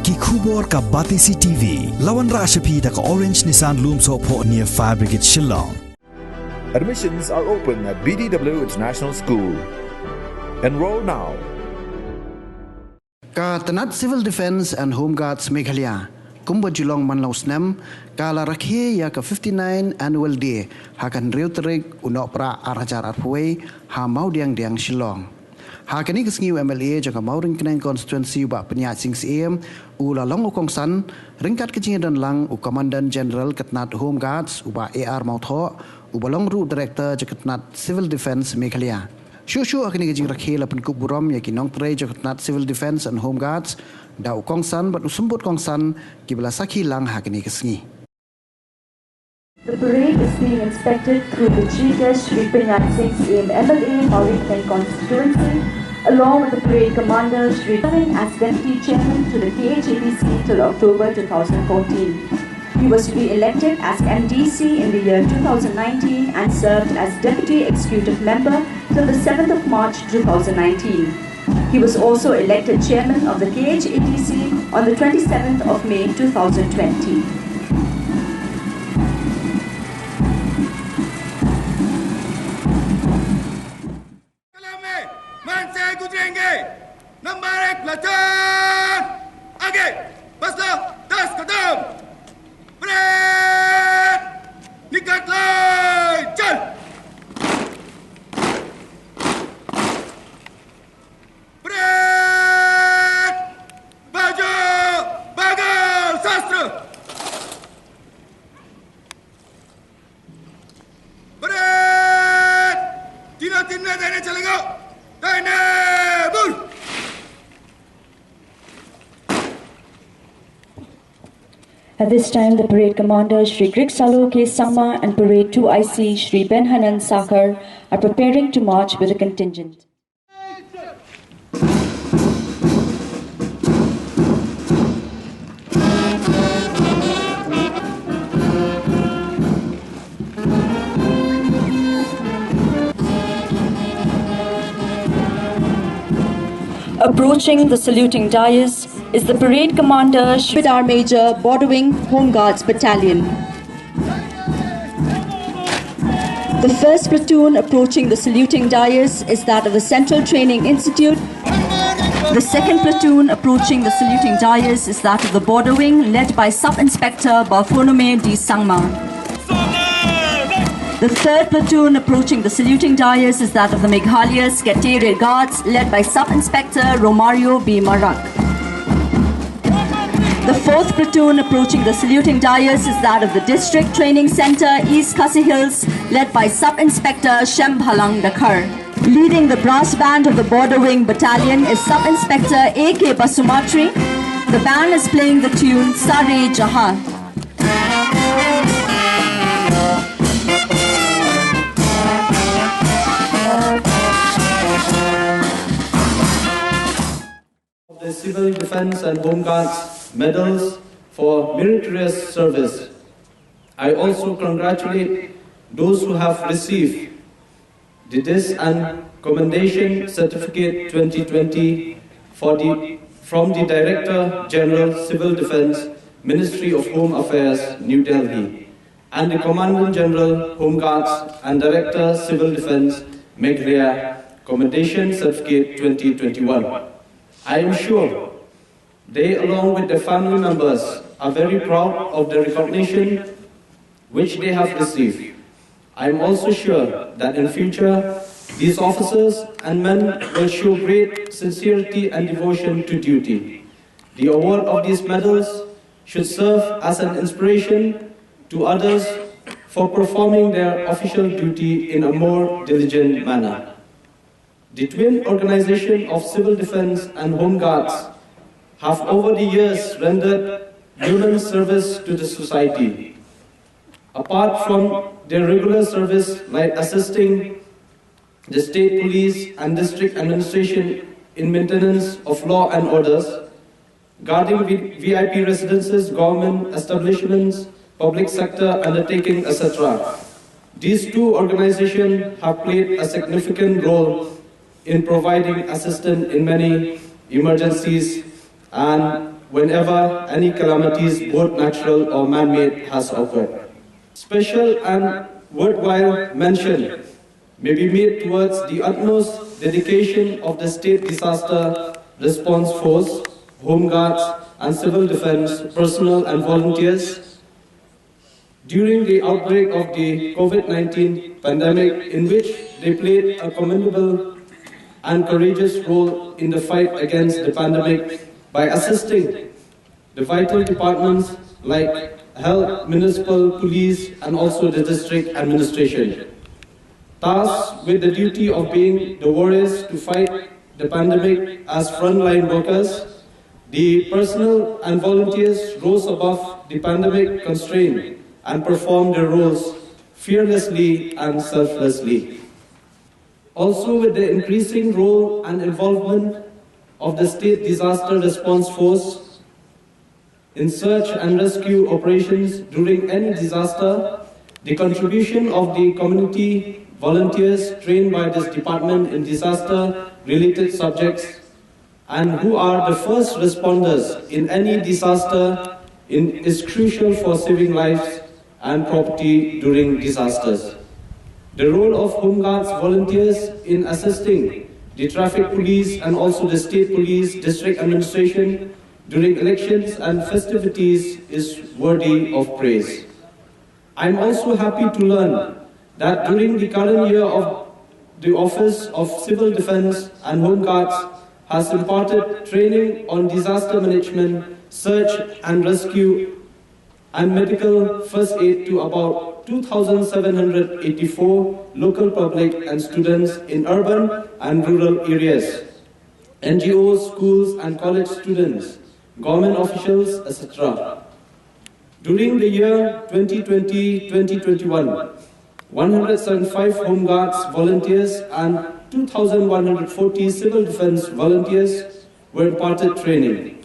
Ki khubor ka Batisi TV. Lawan Rashapi da ka Orange Nissan Lumso po near Fire Brigade Shillong. Admissions are open at BDW International School. Enroll now. Ka Tanat Civil Defense and Home Guards Meghalaya. Kumba Jilong Manlausnem, Kala Rakhe ya ka 59 Annual Day, Hakan Reuterik Unopra Arajar Arpway, Ha Maudiang Diang Shillong. Hakani Kisngi MLA Jaka Mauring Knang Constituency Ba Penyat Sings AM, Ula Long Ukong San, Ringkat Kecing dan Lang, U Commandant General Ketnat Home Guards, Uba AR Mautho, Ubalong Route Director Jaketnat Civil Defense Meghalaya. Shushu Akini Kecing Rakhe Lapan Kuburom Yaki Nong Tre Jaketnat Civil Defense and Home Guards, Da Ukong San, Bat Usumbut Kong San, Kibla Saki Lang Hakani Kisngi. The parade is being inspected through the GS Shri Penyat Sings AM MLA Mauring Knang Constituency, along with the parade commander Shri Karin as Deputy Chairman to the KHADC till October 2014. He was to be elected as MDC in the year 2019 and served as Deputy Executive Member till the 7th of March 2019. He was also elected Chairman of the KHADC on the 27th of May 2020. At this time, the parade commander Shri Grig Salo K. Sangma and parade 2IC Shri Ben Hanan Sakar are preparing to march with a contingent. Approaching the saluting dais is the parade commander Shridhar Major, Border Wing Home Guards Battalion. The first platoon approaching the saluting dais is that of the Central Training Institute. The second platoon approaching the saluting dais is that of the Border Wing, led by Sub-Inspector Bafonome D. Sangma. The third platoon approaching the saluting dais is that of the Meghalaya Secretariat Guards, led by Sub-Inspector Romario B. Marak. The fourth platoon approaching the saluting dais is that of the District Training Center, East Khasi Hills, led by Sub-Inspector Shem Bhalang Dakar. Leading the brass band of the Border Wing Battalion is Sub-Inspector A.K. Basumatri. The band is playing the tune Sare Jahan. The Civil Defense and Home Guards medals for meritorious service. I also congratulate those who have received the Dis and Commendation Certificate 2020 from the Director General Civil Defense, Ministry of Home Affairs, New Delhi, and the Commandant General Home Guards and Director Civil Defense, Meghalaya, Commendation Certificate 2021. I am sure they, along with their family members, are very proud of the recognition which they have received. I am also sure that in future, these officers and men will show great sincerity and devotion to duty. The award of these medals should serve as an inspiration to others for performing their official duty in a more diligent manner. The twin organization of Civil Defense and Home Guards have over the years rendered human service to the society. Apart from their regular service like assisting the state police and district administration in maintenance of law and orders, guarding VIP residences, government establishments, public sector undertaking, etc. These two organizations have played a significant role in providing assistance in many emergencies and whenever any calamities, both natural or man-made, has occurred. Special and worthwhile mention may be made towards the utmost dedication of the State Disaster Response Force, Home Guards, and Civil Defense personnel and volunteers during the outbreak of the COVID-19 pandemic, in which they played a commendable and courageous role in the fight against the pandemic by assisting the vital departments like health, municipal, police, and also the district administration. Tasked with the duty of being the warriors to fight the pandemic as frontline workers, the personnel and volunteers rose above the pandemic constraint and performed their roles fearlessly and selflessly. Also, with the increasing role and involvement of the State Disaster Response Force in search and rescue operations during any disaster, the contribution of the community volunteers trained by this department in disaster-related subjects and who are the first responders in any disaster is crucial for saving lives and property during disasters. The role of Home Guards volunteers in assisting the traffic police and also the state police, district administration during elections and festivities is worthy of praise. I'm also happy to learn that during the current year of the Office of Civil Defense and Home Guards has imparted training on disaster management, search and rescue and medical first aid to about 2,784 local public and students in urban and rural areas, NGOs, schools and college students, government officials, etc. During the year 2020-2021, 175 Home Guards volunteers and 2,140 civil defense volunteers were imparted training.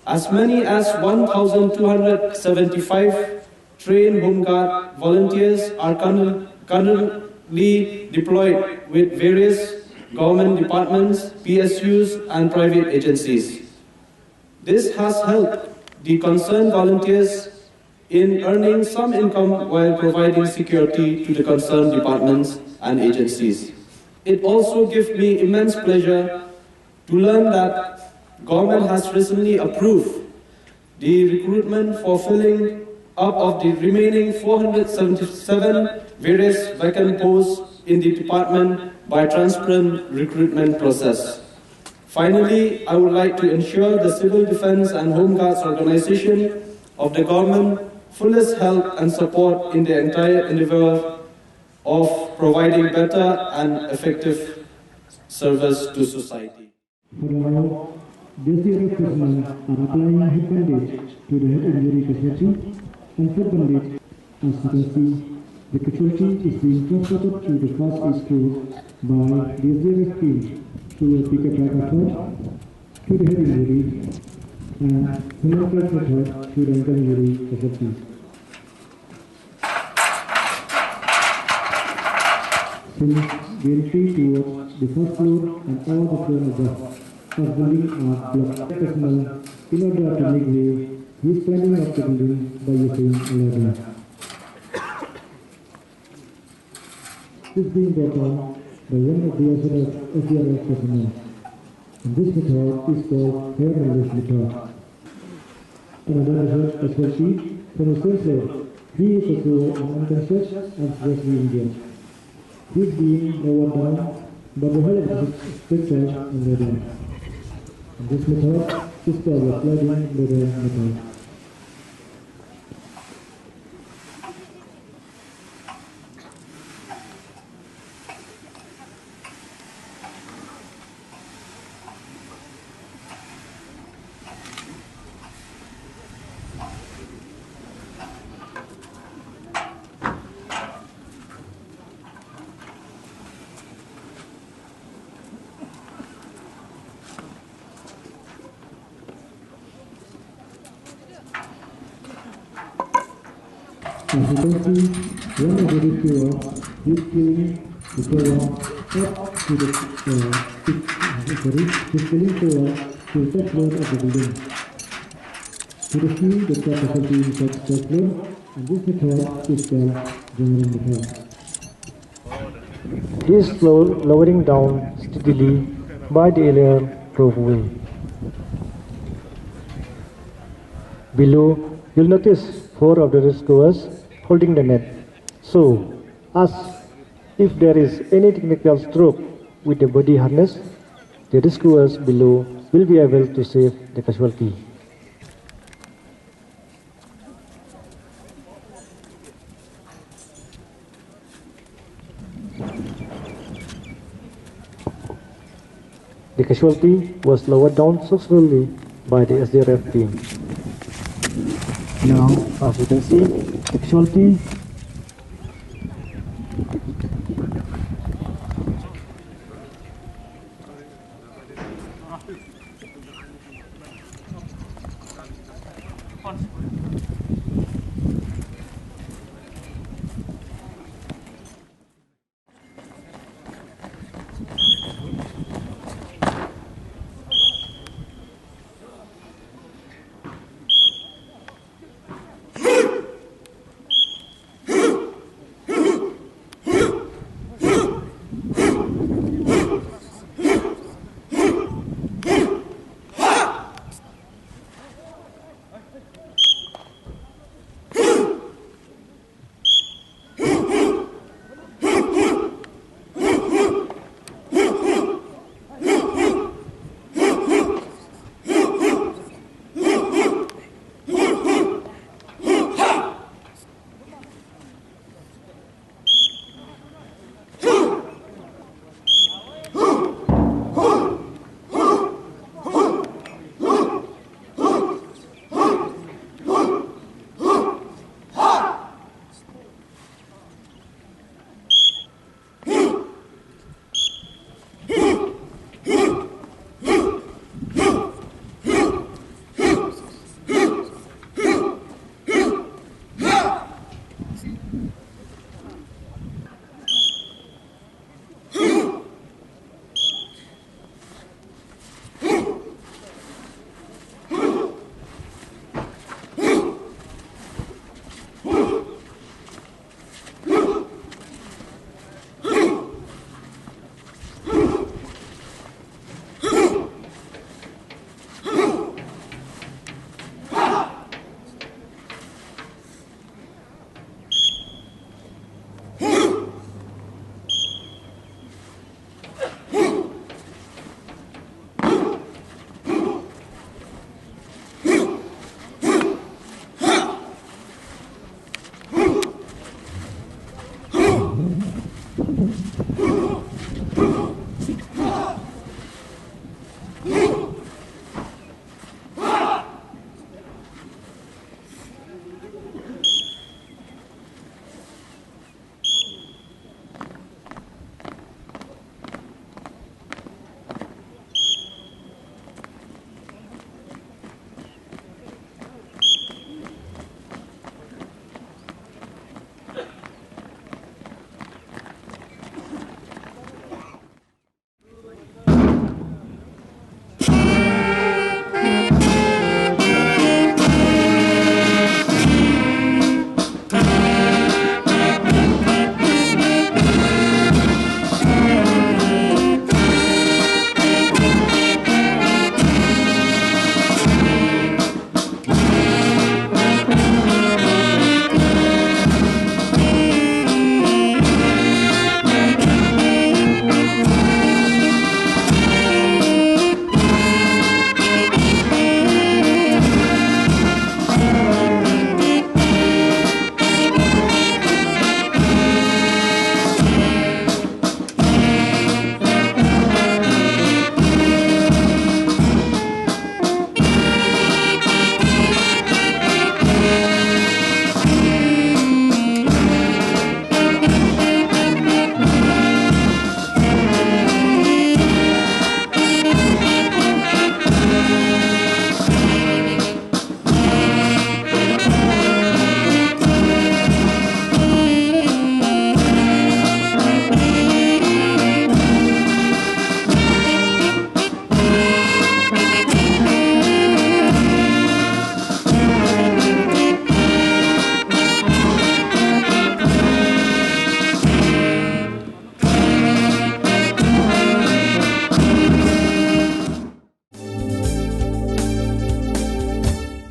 As many as 1,275 trained Home Guard volunteers are currently deployed with various government departments, PSUs, and private agencies. This has helped the concerned volunteers in earning some income while providing security to the concerned departments and agencies. It also gives me immense pleasure to learn that government has recently approved the recruitment for filling up of the remaining 477 various vacant posts in the department by transparent recruitment process. Finally, I would like to ensure the Civil Defense and Home Guards organization of the government fullest help and support in the entire endeavor of providing better and effective service to society. Furthermore, this year personnel are applying head bandage to the head injury casualty and foot bandage. As you can see, the casualty is being transported to the first aid school by the SDRF team to a pickup truck method to the head injury and human truck method to the ankle injury casualty. Since the entry towards the first floor and all the floor above of building are blocked personnel in order to make way, he is climbing up the building by using a ladder. This is being brought on by one of the SDRF personnel. And this method is called hair release method. Another method is sheet from the same floor. He is also an unconscious and seriously injured. He is being lowered down, but the head is fractured and laid down. And this method is called the sliding ladder method. As you can see, one of the floor is filling the floor up to the is filling floor to the top floor of the building. To the sea, the faculty in such circular, and this method is called lowering method. This flow lowering down steadily by the air rope way. Below, you'll notice 4 of the rescuers holding the net. So, ask if there is any technical stroke with the body harness, the rescuers below will be able to save the casualty. The casualty was lowered down successfully by the SDRF team. Now, as you can see, the casualty